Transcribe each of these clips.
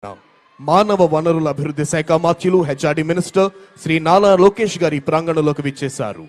మానవ వనరుల అభివృద్ధి శాఖ మంత్రులు హెచ్ఆర్డి మినిస్టర్ శ్రీ నారా లోకేష్ గారి ప్రాంగణంలోకి విచ్చేశారు.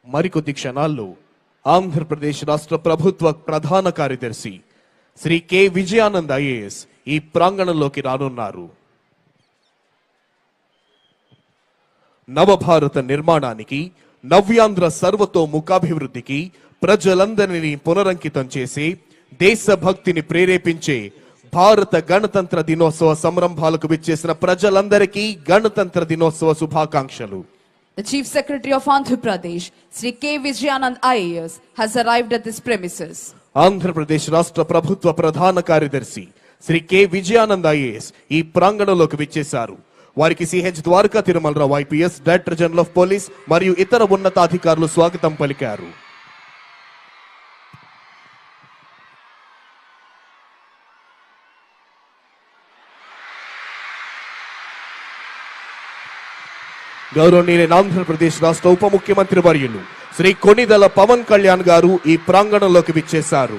మరికొద్ది క్షణాల్లో ఆంధ్రప్రదేశ్ రాష్ట్ర ప్రభుత్వ ప్రధాన కార్యదర్శి శ్రీ కె విజయానంద్ ఐఏఎస్ ఈ ప్రాంగణంలోకి రానున్నారు. నవభారత నిర్మాణానికి, నవ్యాంధ్ర సర్వతోముఖాభివృద్ధికి ప్రజలందరినీ పునరంకితం చేసి దేశభక్తిని ప్రేరేపించే భారత గణతంత్ర దినోత్సవ సంరంభాలకు విచ్చేసిన ప్రజలందరికీ గణతంత్ర దినోత్సవ శుభాకాంక్షలు. The Chief Secretary of Andhra Pradesh, Sri K. Vijayanand IAS, has arrived at this premises. Andhra Pradesh రాష్ట్ర ప్రభుత్వ ప్రధాన కార్యదర్శి శ్రీ కె విజయానంద్ ఐఏఎస్ ఈ ప్రాంగణంలోకి విచ్చేశారు. వారికి CH Dwaraka Tirumalarao IPS, director general of police మరియు ఇతర ఉన్నతాధికారులు స్వాగతం పలికారు. గౌరవనీయులైన ఆంధ్రప్రదేశ్ రాష్ట్ర ఉప ముఖ్యమంత్రి వర్యులు శ్రీ కొణిదెల పవన్ కళ్యాణ్ గారు ఈ ప్రాంగణంలోకి విచ్చేశారు.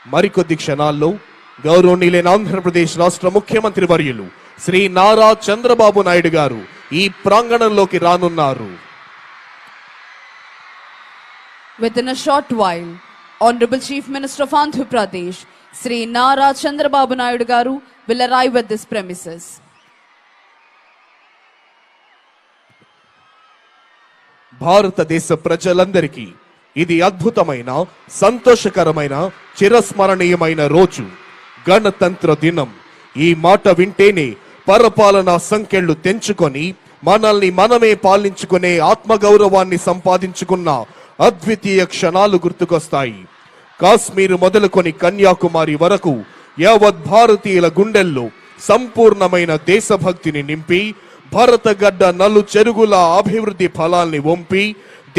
మరికొద్ది క్షణాల్లో గౌరవనీయులైన ఆంధ్రప్రదేశ్ రాష్ట్ర ముఖ్యమంత్రి వర్యులు శ్రీ నారా చంద్రబాబు నాయుడు గారు ఈ ప్రాంగణంలోకి రానున్నారు. Within a short while, Honorable Chief Minister of Andhra Pradesh, Sri Nara Chandrababu Naidu garu will arrive at this premises. భారతదేశ ప్రజలందరికీ ఇది అద్భుతమైన, సంతోషకరమైన, చిరస్మరణీయమైన రోజు, గణతంత్ర దినం. ఈ మాట వింటేనే పరపాలనా సంఖ్యలు తెంచుకొని మనల్ని మనమే పాలించుకునే ఆత్మగౌరవాన్ని సంపాదించుకున్న అద్వితీయ క్షణాలు గుర్తుకొస్తాయి. కాశ్మీర్ మొదలుకొని కన్యాకుమారి వరకు యావత్ భారతీయుల గుండెల్లో సంపూర్ణమైన దేశభక్తిని నింపి భారతగడ్డ నలు చెరుగుల అభివృద్ధి ఫలాల్ని వంపి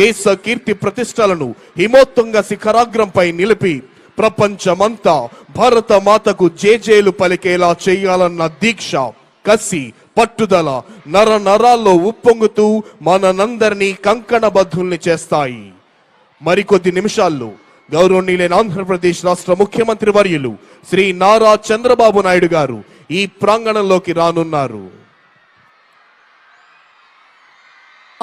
దేశ కీర్తి ప్రతిష్టలను హిమోత్తుంగ శిఖరాగ్రంపై నిలిపి ప్రపంచమంతా భారత మాతకు జేజేలు పలికేలా చేయాలన్న దీక్ష, కసి, పట్టుదల నర నరాల్లో ఉప్పొంగుతూ మనందరినీ కంకణబద్ధుల్ని చేస్తాయి. మరికొద్ది నిమిషాల్లో గౌరవనీయులైన ఆంధ్రప్రదేశ్ రాష్ట్ర ముఖ్యమంత్రి వర్యులు శ్రీ నారా చంద్రబాబు నాయుడు గారు ఈ ప్రాంగణంలోకి రానున్నారు.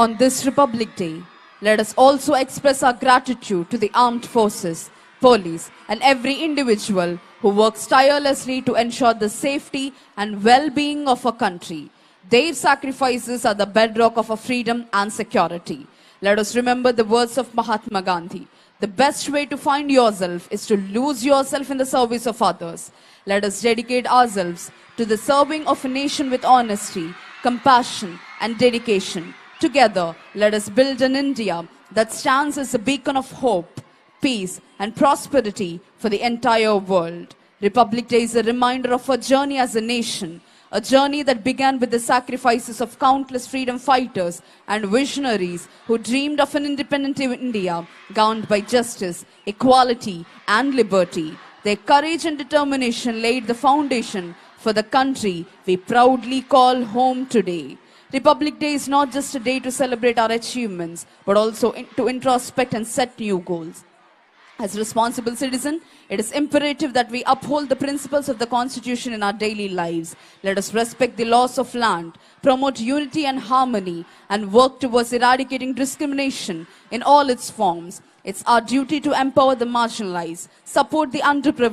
On this Republic Day, let us also express our gratitude to the armed forces, police, and every individual who works tirelessly to ensure the safety and well-being of our country. Their sacrifices are the bedrock of our freedom and security. Let us remember the words of Mahatma Gandhi. The best way to find yourself is to lose yourself in the service of others. Let us dedicate ourselves to the serving of a nation with honesty, compassion, and dedication. Together, let us build an India that stands as a beacon of hope, peace, and prosperity for the entire world. Republic Day is a reminder of our journey as a nation, a journey that began with the sacrifices of countless freedom fighters and visionaries who dreamed of an independent India governed by justice, equality, and liberty. Their courage and determination laid the foundation for the country we proudly call home today. Republic Day is not just a day to celebrate our achievements, but also to introspect and set new goals. As responsible citizen, it is imperative that we uphold the principles of the Constitution in our daily lives. Let us respect the laws of land, promote unity and harmony, and work towards eradicating discrimination in all its forms. It's our duty to empower the marginalized, support the underprivileged,